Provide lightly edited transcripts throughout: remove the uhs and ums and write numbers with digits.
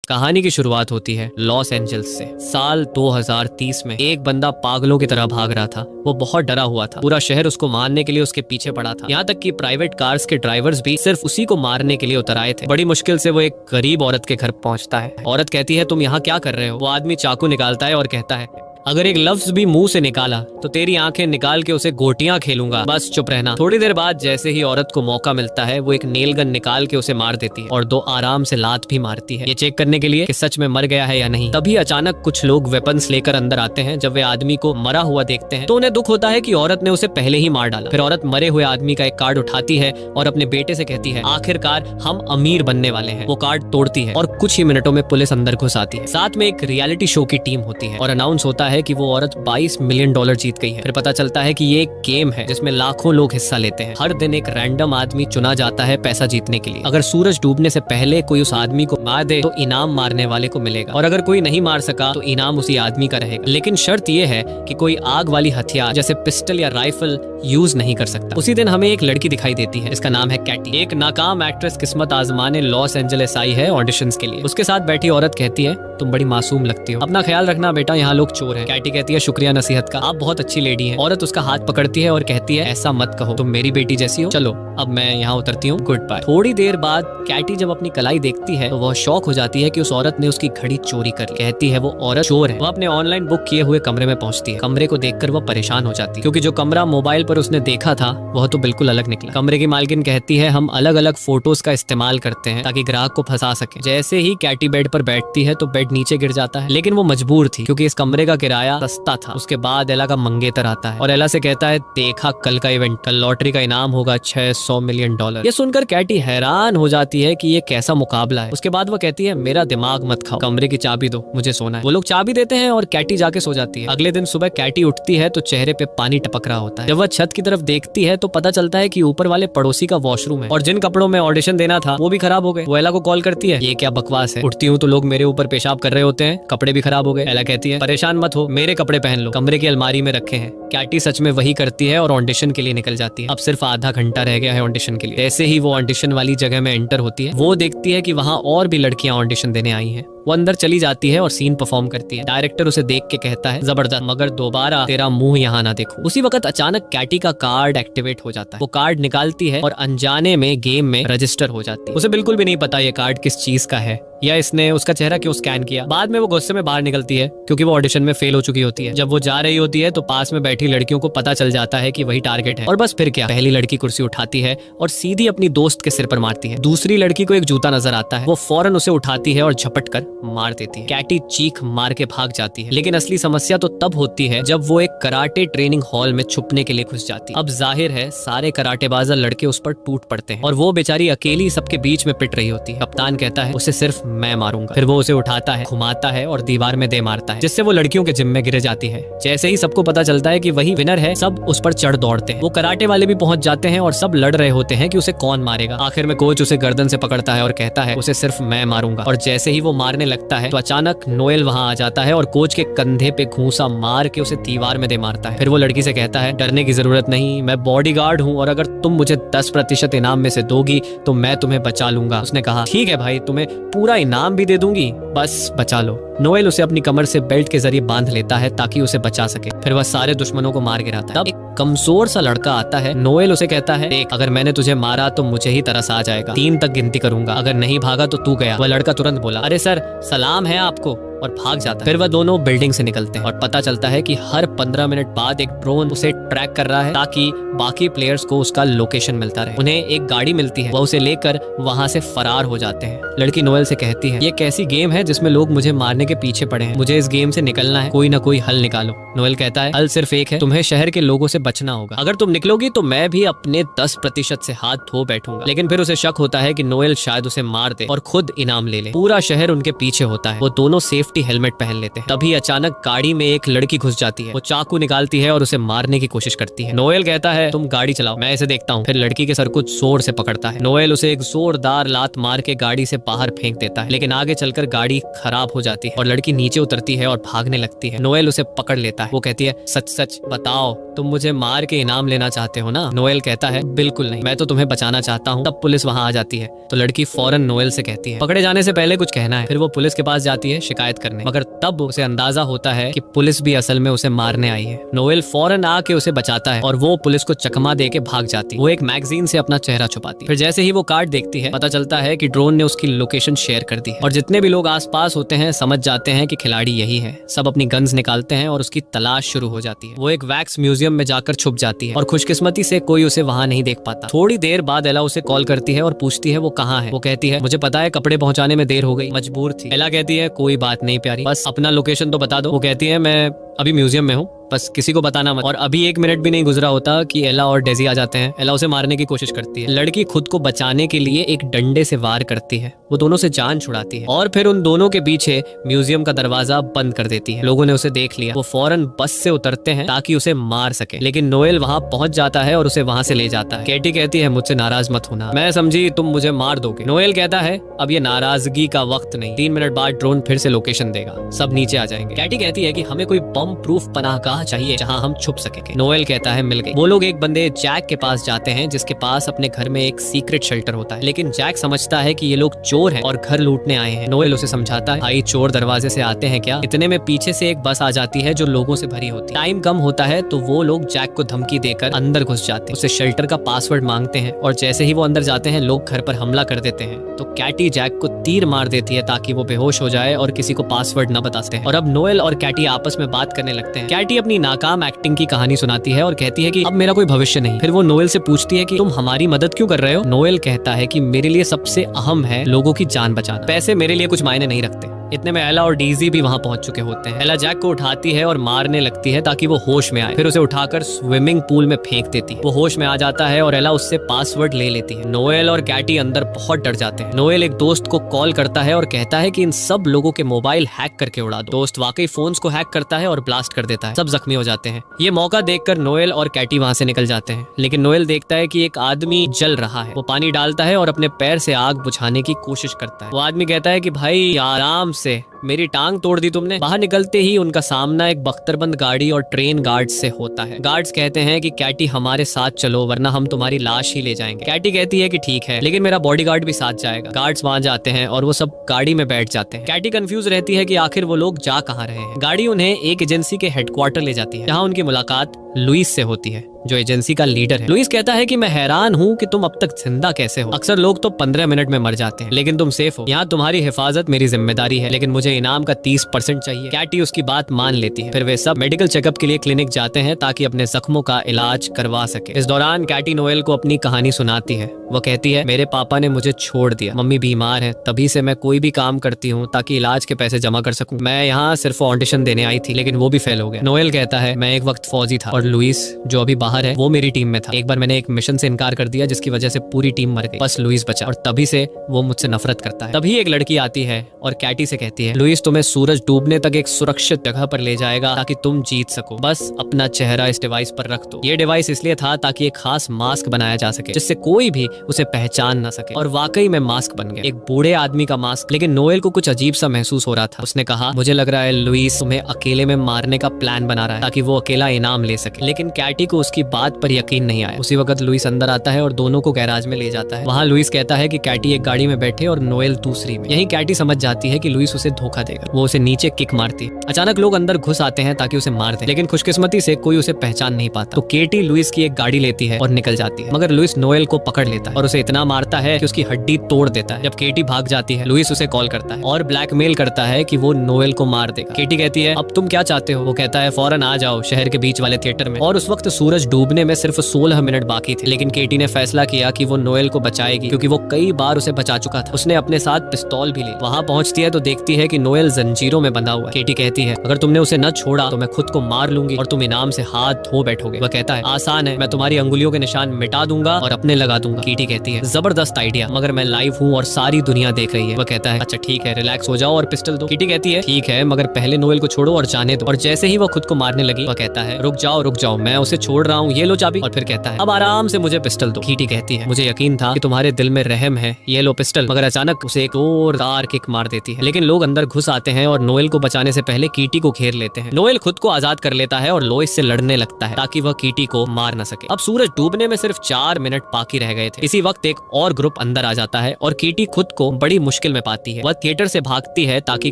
कहानी की शुरुआत होती है लॉस एंजल्स से। साल 2030 में एक बंदा पागलों की तरह भाग रहा था। वो बहुत डरा हुआ था। पूरा शहर उसको मारने के लिए उसके पीछे पड़ा था। यहाँ तक कि प्राइवेट कार्स के ड्राइवर्स भी सिर्फ उसी को मारने के लिए उतर आए थे। बड़ी मुश्किल से वो एक गरीब औरत के घर पहुंचता है। औरत कहती है, तुम यहाँ क्या कर रहे हो? वो आदमी चाकू निकालता है और कहता है, अगर एक लफ्ज भी मुंह से निकाला तो तेरी आंखें निकाल के उसे गोटियां खेलूंगा, बस चुप रहना। थोड़ी देर बाद जैसे ही औरत को मौका मिलता है, वो एक नेल गन निकाल के उसे मार देती है और दो आराम से लात भी मारती है, ये चेक करने के लिए कि सच में मर गया है या नहीं। तभी अचानक कुछ लोग वेपन्स लेकर अंदर आते हैं। जब वे आदमी को मरा हुआ देखते हैं तो उन्हें दुख होता है कि औरत ने उसे पहले ही मार डाला। फिर औरत मरे हुए आदमी का एक कार्ड उठाती है और अपने बेटे से कहती है, आखिरकार हम अमीर बनने वाले हैं। वो कार्ड तोड़ती है और कुछ ही मिनटों में पुलिस अंदर घुस आती है। साथ में एक रियलिटी शो की टीम होती है और अनाउंस होता है कि वो औरत $22 मिलियन जीत गई है। फिर पता चलता है कि ये एक गेम है जिसमें लाखों लोग हिस्सा लेते हैं। हर दिन एक रैंडम आदमी चुना जाता है पैसा जीतने के लिए। अगर सूरज डूबने से पहले कोई उस आदमी को मार दे तो इनाम मारने वाले को मिलेगा, और अगर कोई नहीं मार सका तो इनाम उसी आदमी का रहेगा। लेकिन शर्त यह है कि कोई आग वाली हथियार जैसे पिस्टल या राइफल यूज नहीं कर सकता। उसी दिन हमें एक लड़की दिखाई देती है, इसका नाम है कैटी। एक नाकाम एक्ट्रेस किस्मत आजमाने लॉस एंजलिस आई है ऑडिशंस के लिए। उसके साथ बैठी औरत कहती है, तुम बड़ी मासूम लगती हो, अपना ख्याल रखना बेटा, यहाँ लोग चोर हैं। कैटी कहती है, शुक्रिया नसीहत का, आप बहुत अच्छी लेडी हैं। औरत उसका हाथ पकड़ती है और कहती है, ऐसा मत कहो, तुम मेरी बेटी जैसी हो। चलो अब मैं यहाँ उतरती हूँ, गुड बाय। थोड़ी देर बाद कैटी जब अपनी कलाई देखती है तो वह शॉक हो जाती है कि उस औरत ने उसकी घड़ी चोरी कर ली। कहती है वो औरत चोर है। वह अपने ऑनलाइन बुक किए हुए कमरे में पहुंचती है। कमरे को देखकर वह परेशान हो जाती है क्योंकि जो कमरा मोबाइल पर उसने देखा था वह तो बिल्कुल अलग निकला। कमरे की मालकिन कहती है, हम अलग अलग फोटोज का इस्तेमाल करते हैं ताकि ग्राहक को फंसा सके। जैसे ही कैटी बेड पर बैठती है तो बेड नीचे गिर जाता है, लेकिन वो मजबूर थी क्योंकि इस कमरे का किराया सस्ता था। उसके बाद एला का मंगेतर आता है और एला से कहता है, देखा कल का इवेंट, कल लॉटरी का इनाम होगा $600 मिलियन। ये सुनकर कैटी हैरान हो जाती है कि ये कैसा मुकाबला है। उसके बाद वो कहती है, मेरा दिमाग मत खाओ, कमरे की चाबी दो, मुझे सोना है। वो लोग चाबी देते हैं और कैटी जाके सो जाती है। अगले दिन सुबह कैटी उठती है तो चेहरे पे पानी टपक रहा होता है। जब वह छत की तरफ देखती है तो पता चलता है कि ऊपर वाले पड़ोसी का वॉशरूम है और जिन कपड़ों में ऑडिशन देना था वो भी खराब हो गए। वो एला को कॉल करती है, ये क्या बकवास है, उठती हूँ तो लोग मेरे ऊपर पेशाब कर रहे होते हैं, कपड़े भी खराब हो गए। एला कहती है, परेशान मत हो, मेरे कपड़े पहन लो, कमरे की अलमारी में रखे हैं। कैटी सच में वही करती है और ऑडिशन के लिए निकल जाती है। अब सिर्फ आधा घंटा रह गया है ऑडिशन के लिए। जैसे ही वो ऑडिशन वाली जगह में एंटर होती है, वो देखती है कि वहाँ और भी लड़कियां ऑडिशन देने आई हैं। वो अंदर चली जाती है और सीन परफॉर्म करती है। डायरेक्टर उसे देख के कहता है, जबरदस्त, मगर दोबारा तेरा मुंह यहाँ ना देखूं। उसी वक्त अचानक कैटी का कार्ड एक्टिवेट हो जाता है। वो कार्ड निकालती है और अनजाने में गेम में रजिस्टर हो जाती है। उसे बिल्कुल भी नहीं पता ये कार्ड किस चीज का है या इसने उसका चेहरा क्यों स्कैन किया। बाद में वो गुस्से में बाहर निकलती है क्योंकि वो ऑडिशन में फेल हो चुकी होती है। जब वो जा रही होती है तो पास में बैठी लड़कियों को पता चल जाता है कि वही टारगेट है, और बस फिर क्या, पहली लड़की कुर्सी उठाती है और सीधी अपनी दोस्त के सिर पर मारती है। दूसरी लड़की को एक जूता नजर आता है, वो फौरन उसे उठाती है और झपट कर मार देती है। कैटी चीख मार के भाग जाती है, लेकिन असली समस्या तो तब होती है जब वो एक कराटे ट्रेनिंग हॉल में छुपने के लिए घुस जाती है। अब जाहिर है सारे कराटेबाज लड़के उस पर टूट पड़ते हैं और वो बेचारी अकेली सबके बीच में पिट रही होती है। कप्तान कहता है, उसे सिर्फ मैं मारूंगा। फिर वो उसे उठाता है, घुमाता है और दीवार में दे मारता है, जिससे वो लड़कियों के जिम में गिर जाती है। जैसे ही सबको पता चलता है कि वही विनर है, सब उस पर चढ़ दौड़ते हैं। वो कराटे वाले भी पहुंच जाते हैं और सब लड़ रहे होते हैं कि उसे कौन मारेगा। आखिर में कोच उसे गर्दन से पकड़ता है और कहता है, उसे सिर्फ मैं मारूंगा। और जैसे ही वो मारने लगता है तो अचानक नोएल वहां आ जाता है और कोच के कंधे पे घूंसा मार के उसे दीवार में दे मारता है। फिर वो लड़की से कहता है, डरने की जरूरत नहीं, मैं बॉडीगार्ड हूँ और अगर तुम मुझे 10% इनाम में से दोगी तो मैं तुम्हें बचा लूंगा। उसने कहा, ठीक है भाई, तुम्हें पूरा इनाम भी दे दूंगी, बस बचा लो। नोएल उसे अपनी कमर से बेल्ट के जरिए बांध लेता है ताकि उसे बचा सके। फिर वह सारे दुश्मनों को मार गिराता है। तब एक कमजोर सा लड़का आता है। नोएल उसे कहता है, देख, अगर मैंने तुझे मारा तो मुझे ही तरस आ जाएगा, 3 तक गिनती करूंगा, अगर नहीं भागा तो तू गया। वह लड़का तुरंत बोला, अरे सर, सलाम है आपको, और भाग जाता है। फिर वह दोनों बिल्डिंग से निकलते हैं और पता चलता है कि हर 15 मिनट बाद एक ड्रोन उसे ट्रैक कर रहा है ताकि बाकी प्लेयर्स को उसका लोकेशन मिलता रहे। उन्हें एक गाड़ी मिलती है, वह उसे लेकर वहां से फरार हो जाते हैं। लड़की नोएल से कहती है, ये कैसी गेम है जिसमें लोग मुझे मारने के पीछे पड़े हैं, मुझे इस गेम से निकलना है, कोई ना कोई हल निकालो। नोएल कहता है, हल सिर्फ एक है, तुम्हें शहर के लोगों से बचना होगा, अगर तुम निकलोगी तो मैं भी अपने 10% से हाथ धो बैठूंगा। लेकिन फिर उसे शक होता है कि नोएल शायद उसे मार दे और खुद इनाम ले ले। पूरा शहर उनके पीछे होता है। वो दोनों सेफ सेफ्टी हेलमेट पहन लेते हैं। तभी अचानक गाड़ी में एक लड़की घुस जाती है। वो चाकू निकालती है और उसे मारने की कोशिश करती है। नोएल कहता है तुम गाड़ी चलाओ, मैं इसे देखता हूँ। फिर लड़की के सर को जोर से पकड़ता है। नोएल उसे एक जोरदार लात मार के गाड़ी से बाहर फेंक देता है, लेकिन आगे चलकर गाड़ी खराब हो जाती है और लड़की नीचे उतरती है और भागने लगती है। नोएल उसे पकड़ लेता है। वो कहती है सच सच बताओ, तुम मुझे मार के इनाम लेना चाहते हो ना? नोएल कहता है बिल्कुल नहीं, मैं तो तुम्हें बचाना चाहता हूँ। तब पुलिस वहाँ आ जाती है तो लड़की फौरन नोएल से कहती है पकड़े जाने से पहले कुछ कहना है। फिर वो पुलिस के पास जाती है शिकायत करने, मगर तब उसे अंदाजा होता है कि पुलिस भी असल में उसे मारने आई है। नोएल फौरन आके उसे बचाता है और वो पुलिस को चकमा दे के भाग जाती है। वो एक मैगजीन से अपना चेहरा छुपाती है। फिर जैसे ही वो कार्ड देखती है पता चलता है कि ड्रोन ने उसकी लोकेशन शेयर कर दी है और जितने भी लोग आसपास होते हैं समझ जाते हैं कि खिलाड़ी यही है। सब अपनी गन्स निकालते हैं और उसकी तलाश शुरू हो जाती है। वो एक वैक्स म्यूजियम में जाकर छुप जाती है और खुशकिस्मती से कोई उसे वहाँ नहीं देख पाता। थोड़ी देर बाद एला उसे कॉल करती है और पूछती है वो कहाँ है। वो कहती है मुझे पता है, कपड़े पहुंचाने में देर हो गई, मजबूर थी। एला कहती है कोई बात नहीं प्यारी, बस अपना लोकेशन तो बता दो। वो कहती है मैं अभी म्यूजियम में हूँ, बस किसी को बताना मत। और अभी 1 मिनट भी नहीं गुजरा होता कि एला और डेजी आ जाते हैं। एला उसे मारने की कोशिश करती है। लड़की खुद को बचाने के लिए एक डंडे से वार करती है। वो दोनों से जान छुड़ाती है और फिर उन दोनों के पीछे म्यूजियम का दरवाजा बंद कर देती है। लोगों ने उसे देख लिया। वो फौरन बस से उतरते हैं ताकि उसे मार सके, लेकिन नोएल वहाँ पहुंच जाता है और उसे वहाँ से ले जाता है। कैटी कहती है मुझसे नाराज मत होना, मैं समझी तुम मुझे मार दोगे। नोएल कहता है अब ये नाराजगी का वक्त नहीं, 3 मिनट बाद ड्रोन फिर से लोकेशन देगा, सब नीचे आ जाएंगे। कैटी कहती है कि हमें कोई बम प्रूफ पनाहगाह चाहिए जहाँ हम छुप सकेंगे। नोएल कहता है मिल गई। वो लोग एक बंदे जैक के पास जाते हैं जिसके पास अपने घर में एक सीक्रेट शेल्टर होता है, लेकिन जैक समझता है कि ये लोग चोर हैं और घर लूटने आए हैं। नोएल उसे समझाता है भाई चोर दरवाजे से आते हैं क्या? इतने में पीछे से एक बस आ जाती है जो लोगों से भरी होती है। टाइम कम होता है तो वो लोग जैक को धमकी देकर अंदर घुस जाते हैं। उसे शेल्टर का पासवर्ड मांगते हैं और जैसे ही वो अंदर जाते हैं लोग घर पर हमला कर देते हैं। तो कैटी जैक को तीर मार देती है ताकि वो बेहोश हो जाए और किसी को पासवर्ड न बता सके। और अब नोएल और कैटी आपस में बात करने लगते हैं। कैटी अपनी नाकाम एक्टिंग की कहानी सुनाती है और कहती है कि अब मेरा कोई भविष्य नहीं। फिर वो नोएल से पूछती है कि तुम हमारी मदद क्यों कर रहे हो? नोएल कहता है कि मेरे लिए सबसे अहम है लोगों की जान बचाना, पैसे मेरे लिए कुछ मायने नहीं रखते। इतने में एला और डीजी भी वहां पहुंच चुके होते हैं। एला जैक को उठाती है और मारने लगती है ताकि वो होश में आए। फिर उसे उठाकर स्विमिंग पूल में फेंक देती है। वो होश में आ जाता है और एला उससे पासवर्ड ले लेती है। नोएल और कैटी अंदर बहुत डर जाते हैं। नोएल एक दोस्त को कॉल करता है और कहता है कि इन सब लोगों के मोबाइल हैक करके उड़ा दो। दोस्त वाकई फोन्स को हैक करता है और ब्लास्ट कर देता है। सब जख्मी हो जाते हैं। ये मौका देखकर नोएल और कैटी वहां से निकल जाते हैं, लेकिन नोएल देखता है कि एक आदमी जल रहा है। वो पानी डालता है और अपने पैर से आग बुझाने की कोशिश करता है। वो आदमी कहता है कि भाई आराम से, मेरी टांग तोड़ दी तुमने। बाहर निकलते ही उनका सामना एक बख्तरबंद गाड़ी और ट्रेन गार्ड्स से होता है। गार्ड्स कहते हैं कि कैटी हमारे साथ चलो वरना हम तुम्हारी लाश ही ले जाएंगे। कैटी कहती है कि ठीक है, लेकिन मेरा बॉडीगार्ड भी साथ जाएगा। गार्ड्स वहां जाते हैं और वो सब गाड़ी में बैठ जाते हैं। कैटी कंफ्यूज रहती है कि आखिर वो लोग जा कहाँ रहे हैं। गाड़ी उन्हें एक एजेंसी के हेडक्वार्टर ले जाती है, जहाँ उनकी मुलाकात लुइस से होती है जो एजेंसी का लीडर है। लुइस कहता है कि मैं हैरान हूँ कि तुम अब तक जिंदा कैसे हो। अक्सर लोग तो 15 मिनट में मर जाते हैं, लेकिन तुम सेफ हो। यहाँ तुम्हारी हिफाजत मेरी जिम्मेदारी है, लेकिन मुझे इनाम का 30% चाहिए। कैटी उसकी बात मान लेती है। फिर वे सब मेडिकल चेकअप के लिए क्लिनिक जाते हैं ताकि अपने जख्मों का इलाज करवा सके। इस दौरान कैटी नोएल को अपनी कहानी सुनाती है। वो कहती है मेरे पापा ने मुझे छोड़ दिया, मम्मी बीमार है, तभी से मैं कोई भी काम करती हूँ ताकि इलाज के पैसे जमा कर सकूं। मैं यहाँ सिर्फ ऑडिशन देने आई थी, लेकिन वो भी फेल हो गया। नोएल कहता है मैं एक वक्त फौजी था और लुइस जो अभी बाहर है वो मेरी टीम में था। एक बार मैंने एक मिशन से इनकार कर दिया जिसकी वजह से पूरी टीम मर गई, बस लुइस बचा और तभी से वो मुझसे नफरत करता है। तभी एक लड़की आती है और कैटी से कहती है लुइस तुम्हें सूरज डूबने तक एक सुरक्षित जगह पर ले जाएगा ताकि तुम जीत सको, बस अपना चेहरा इस डिवाइस पर रख दो। ये डिवाइस इसलिए था ताकि एक खास मास्क बनाया जा सके जिससे कोई भी उसे पहचान ना सके। और वाकई में मास्क बन गया, एक बूढ़े आदमी का मास्क। लेकिन नोएल को कुछ अजीब सा महसूस हो रहा था। उसने कहा मुझे लग रहा है लुइस तुम्हें अकेले में मारने का प्लान बना रहा है ताकि वो अकेला इनाम ले सके। लेकिन कैटी को उसकी बात पर यकीन नहीं आया। उसी वक्त लुइस अंदर आता है और दोनों को गैराज में ले जाता है। वहाँ लुइस कहता है कि कैटी एक गाड़ी में बैठे और नोएल दूसरी में। यही कैटी समझ जाती है कि लुइस उसे धोखा देगा। वो उसे नीचे किक मारती है। अचानक लोग अंदर घुस आते हैं ताकि उसे मार दे, लेकिन खुशकिस्मती से कोई उसे पहचान नहीं पाता। तो केटी लुइस की एक गाड़ी लेती है और निकल जाती है, मगर लुइस नोएल को पकड़ लेता है और उसे इतना मारता है कि उसकी हड्डी तोड़ देता है। जब केटी भाग जाती है लुइस उसे कॉल करता है और ब्लैकमेल करता है कि वो नोएल को मार देगा। केटी कहती है अब तुम क्या चाहते हो? वो कहता है फौरन आ जाओ शहर के बीच वाले थिएटर में। और उस वक्त सूरज डूबने में सिर्फ 16 मिनट बाकी थे, लेकिन केटी ने फैसला किया कि वो नोएल को बचाएगी क्योंकि वो कई बार उसे बचा चुका था। उसने अपने साथ पिस्तौल भी ली। वहाँ पहुंचती है तो देखती है कि नोएल जंजीरों में बंधा हुआ है। केटी कहती है अगर तुमने उसे न छोड़ा तो मैं खुद को मार लूंगी और तुम इनाम से हाथ धो बैठोगे। वह कहता है आसान है, मैं तुम्हारी अंगुलियों के निशान मिटा दूंगा और अपने लगा दूंगा। केटी कहती है जबरदस्त आइडिया, मगर मैं लाइव हूँ और सारी दुनिया देख रही है। वह कहता है अच्छा ठीक है, रिलैक्स हो जाओ और पिस्टल दो। केटी कहती है ठीक है, मगर पहले नोएल को छोड़ो और जाने दो। और जैसे ही वह खुद को मारने लगी वह कहता है रुक जाओ, मैं उसे छोड़ रहा हूँ, ये लो चाबी। और फिर कहता है अब आराम से मुझे पिस्टल दो। केटी कहती है मुझे यकीन था कि तुम्हारे दिल में रहम है, ये लो पिस्टल। मगर अचानक उसे एक और जोरदार किक मार देती है, लेकिन लोग अंदर घुस आते हैं और नोएल को बचाने से पहले कीटी को घेर लेते हैं। नोएल खुद को आजाद कर लेता है और लोइस से लड़ने लगता है ताकि वह कीटी को मार न सके। अब सूरज डूबने में सिर्फ 4 मिनट बाकी रह गए थे। इसी वक्त एक और ग्रुप अंदर आ जाता है और कीटी खुद को बड़ी मुश्किल में पाती है। वह थिएटर से भागती है ताकि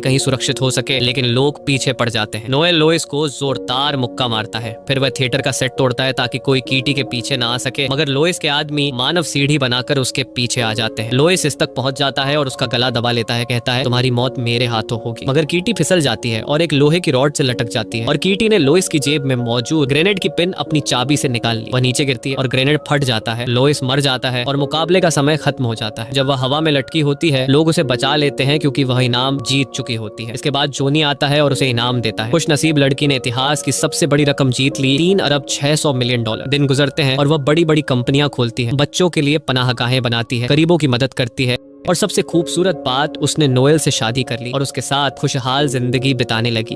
कहीं सुरक्षित हो सके, लेकिन लोग पीछे पड़ जाते हैं। नोएल लोइस को जोरदार मुक्का मारता है, फिर वह थिएटर का सेट तोड़ता है ताकि कोई कीटी के पीछे ना आ सके, मगर लोइस के आदमी मानव सीढ़ी बनाकर उसके पीछे आ जाते हैं। लोइस इस तक पहुंच जाता है और उसका गला दबा लेता है, कहता है तुम्हारी मौत मेरे हाथों होगी। मगर कीटी फिसल जाती है और एक लोहे की रॉड से लटक जाती है और कीटी ने लोइस की जेब में मौजूद ग्रेनेड की पिन अपनी चाबी से निकाल ली। वह नीचे गिरती है और ग्रेनेड फट जाता है। लोइस मर जाता है और मुकाबले का समय खत्म हो जाता है। जब वह हवा में लटकी होती है लोग उसे बचा लेते हैं क्योंकि वह इनाम जीत चुकी होती है। इसके बाद जोनी आता है और उसे इनाम देता है। खुश नसीब लड़की ने इतिहास की सबसे बड़ी रकम जीत ली, 3 अरब 600 मिलियन डॉलर। दिन गुजरते हैं और वह बड़ी बड़ी कंपनियां खोलती है, बच्चों के लिए पनाहगाहें बनाती है, गरीबों की मदद करती है और सबसे खूबसूरत बात उसने नोएल से शादी कर ली और उसके साथ खुशहाल जिंदगी बिताने लगी।